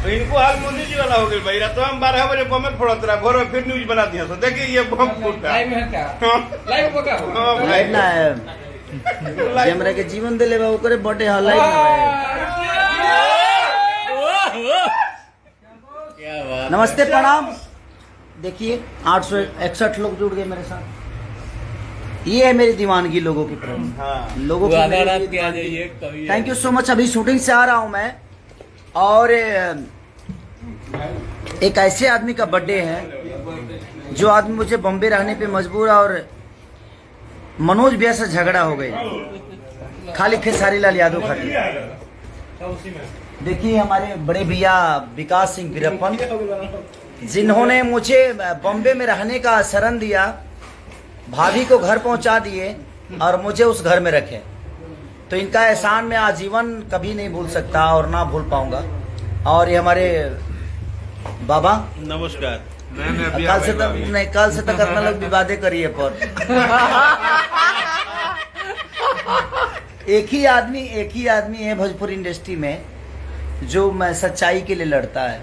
इनको हाल मोदी जी वाला हो गया भाई। रात हम 12 बजे बम फोड़त रहा, भोर में फिर न्यूज बना दिया। तो देखिए ये बम फूटा लाइव है क्या? लाइव होगा लाइव ना है हमरा के जीवन दिले बा ओकरे बर्थडे हा लाइव ना। नमस्ते प्रणाम। देखिए 861 लोग जुड़ गए मेरे साथ। ये है मेरी दीवानगी लोगों की प्रति। हाँ। लोगों की थैंक यू सो मच। अभी शूटिंग से आ रहा हूँ मैं, और एक ऐसे आदमी का बर्थडे है जो आदमी मुझे बॉम्बे रहने पे मजबूर है, और मनोज भैया से झगड़ा हो गई खाली खेसारी लाल यादव खातिर। देखिए हमारे बड़े भैया विकास सिंह वीरप्पन, जिन्होंने मुझे बॉम्बे में रहने का शरण दिया, भाभी को घर पहुंचा दिए और मुझे उस घर में रखे। तो इनका एहसान मैं आजीवन कभी नहीं भूल सकता और ना भूल पाऊंगा। और ये हमारे बाबा नमस्कार। कल से तक अपना लोग विवादे करिए पर एक ही आदमी है भोजपुरी इंडस्ट्री में जो मैं सच्चाई के लिए लड़ता है,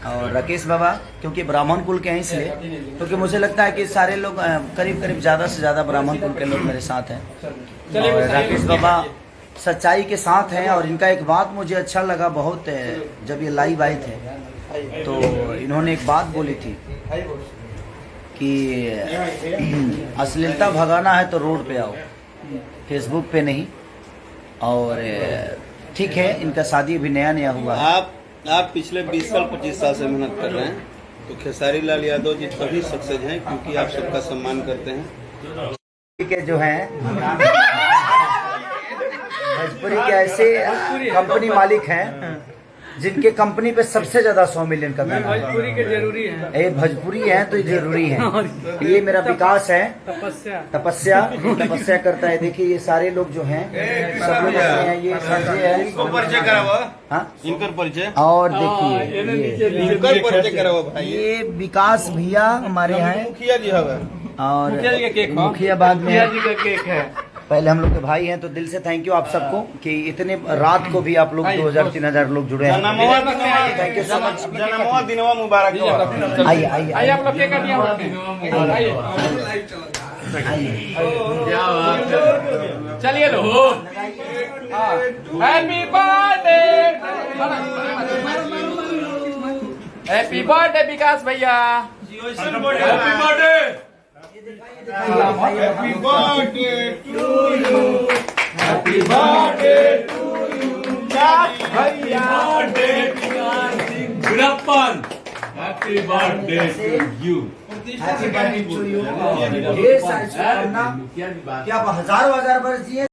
और राकेश बाबा क्योंकि ब्राह्मण कुल के हैं इसलिए, क्योंकि मुझे लगता है कि सारे लोग करीब ज्यादा से ज्यादा ब्राह्मण कुल के लोग मेरे साथ हैं, और राकेश बाबा सच्चाई के साथ हैं। और इनका एक बात मुझे अच्छा लगा बहुत, जब ये लाइव आए थे तो इन्होंने एक बात बोली थी कि अश्लीलता भगाना है तो रोड पे आओ, फेसबुक पे नहीं। और ठीक है, इनका शादी अभी नया हुआ है। आप पिछले 20 साल 25 साल से मेहनत कर रहे हैं, तो खेसारी लाल यादव जी तभी सक्सेस हैं क्योंकि आप सबका सम्मान करते हैं। के जो हैं भोजपुरी के ऐसे कंपनी मालिक हैं जिनके कंपनी पे सबसे ज्यादा 100 मिलियन का गाना है। भोजपुरी के जरूरी है। ये भोजपुरी है तो ये जरूरी है। ये मेरा विकास है, तपस्या करता है। देखिए ये सारे लोग जो हैं सब लोग हैं, ये संजय है, परिचय कराओ। हाँ इनकर परिचय। और देखिए इनकर परिचय कराओ भाई। ये विकास भैया हमारे हैं, मुखिया जी है, और केक मुखिया बाद में जी का केक है। पहले हम लोग के भाई हैं। तो दिल से थैंक यू आप सबको कि इतने रात को भी आप लोग 2000-3000 लोग जुड़े हैं। Thank you so much. जन्मवा दिनवा मुबारक हो। आइए आप लोग केक काटिए। चलिए लो। Happy birthday, happy birthday Vikas भैया। Happy birthday. Happy birthday to you. Happy birthday to you भैया। Veerappan, happy birthday to you. ढेर सारी शुभकामना। क्या हजारों वर्ष जिए।